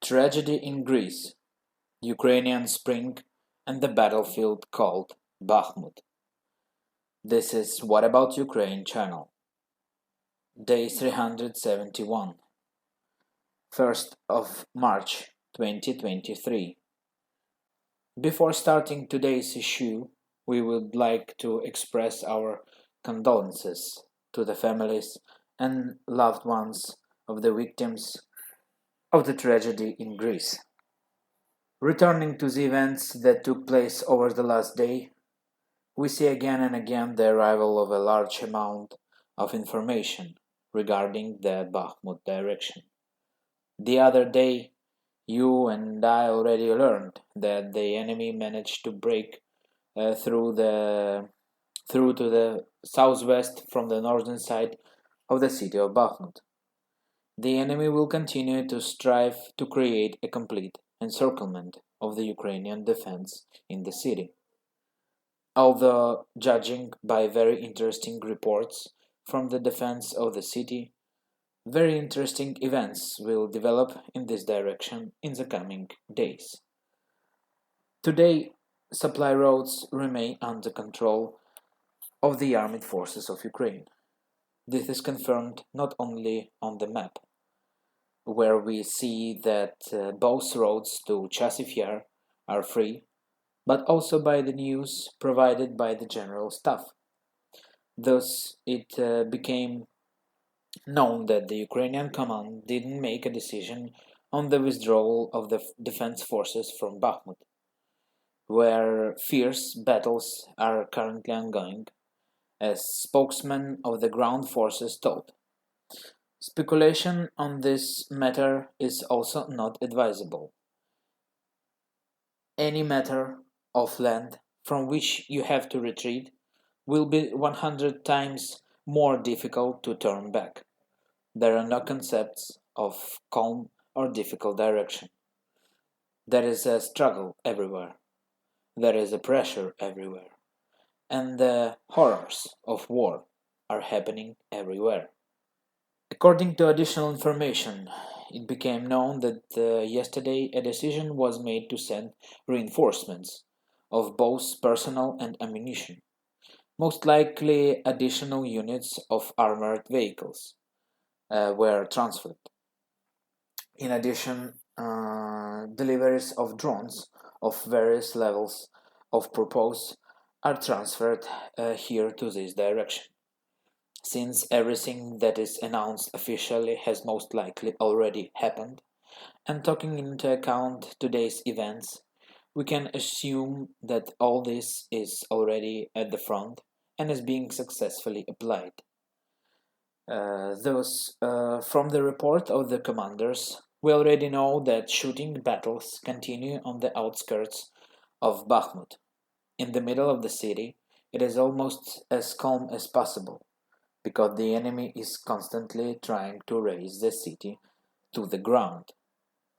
Tragedy in Greece, Ukrainian Spring, and the battlefield called Bakhmut. This is What About Ukraine channel. Day 371, 1st of March 2023. Before starting today's issue, we would like to express our condolences to the families and loved ones of the victims of the tragedy in Greece. Returning to the events that took place over the last day, we see again and again the arrival of a large amount of information regarding the Bakhmut direction. The other day, you and I already learned that the enemy managed to break through to the southwest from the northern side of the city of Bakhmut. The enemy will continue to strive to create a complete encirclement of the Ukrainian defense in the city. Although, judging by very interesting reports from the defense of the city, very interesting events will develop in this direction in the coming days. Today, supply roads remain under control of the armed forces of Ukraine. This is confirmed not only on the map, where we see that both roads to Chasiv Yar are free, but also by the news provided by the General Staff. Thus, it became known that the Ukrainian command didn't make a decision on the withdrawal of the defense forces from Bakhmut, where fierce battles are currently ongoing, as spokesman of the ground forces told. Speculation on this matter is also not advisable. Any matter of land from which you have to retreat will be 100 times more difficult to turn back. There are no concepts of calm or difficult direction. There is a struggle everywhere. There is a pressure everywhere. And the horrors of war are happening everywhere. According to additional information, it became known that yesterday a decision was made to send reinforcements of both personnel and ammunition, most likely additional units of armored vehicles were transferred. In addition, deliveries of drones of various levels of purpose are transferred here to this direction. Since everything that is announced officially has most likely already happened, and taking into account today's events, we can assume that all this is already at the front and is being successfully applied. Thus, from the report of the commanders, we already know that shooting battles continue on the outskirts of Bakhmut. In the middle of the city, it is almost as calm as possible, because the enemy is constantly trying to raise the city to the ground.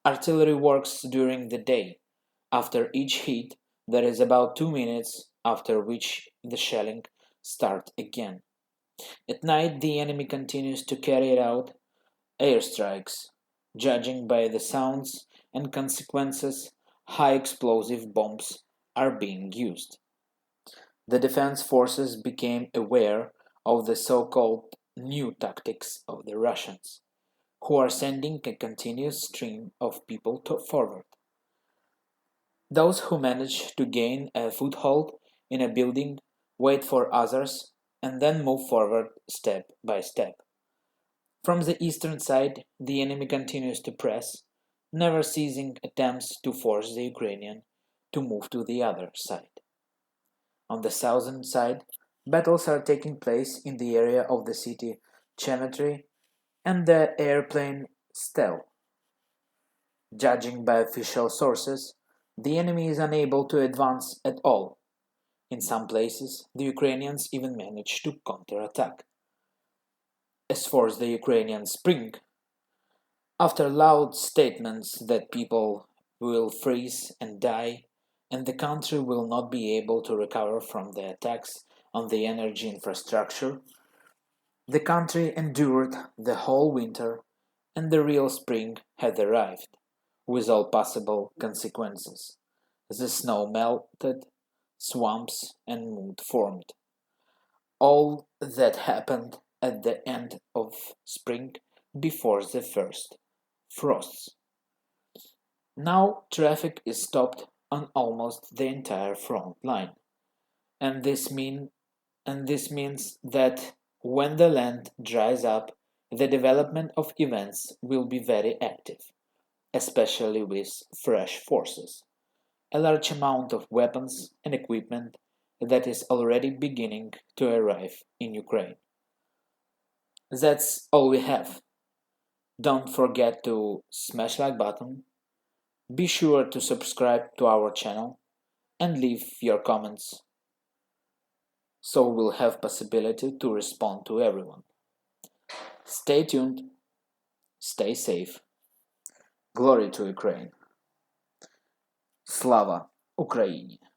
Artillery works during the day. After each hit, there is about 2 minutes, after which the shelling starts again. At night, the enemy continues to carry out airstrikes. Judging by the sounds and consequences, high explosive bombs are being used. The defense forces became aware of the so-called new tactics of the Russians, who are sending a continuous stream of people forward. Those who manage to gain a foothold in a building wait for others and then move forward step by step. From the eastern side, the enemy continues to press, never ceasing attempts to force the Ukrainian to move to the other side. On the southern side, battles are taking place in the area of the city cemetery and the airplane Stel. Judging by official sources, the enemy is unable to advance at all. In some places, the Ukrainians even manage to counterattack. As for the Ukrainian Spring, after loud statements that people will freeze and die and the country will not be able to recover from the attacks on the energy infrastructure, the country endured the whole winter and the real spring had arrived, with all possible consequences. The snow melted, swamps and mud formed. All that happened at the end of spring before the first frosts. Now traffic is stopped on almost the entire front line, and this means that when the land dries up, the development of events will be very active, especially with fresh forces, a large amount of weapons and equipment that is already beginning to arrive in Ukraine. That's all we have. Don't forget to smash like button, be sure to subscribe to our channel and leave your comments so we'll have possibility to respond to everyone. Stay tuned, stay safe. Glory to Ukraine. Slava Україні!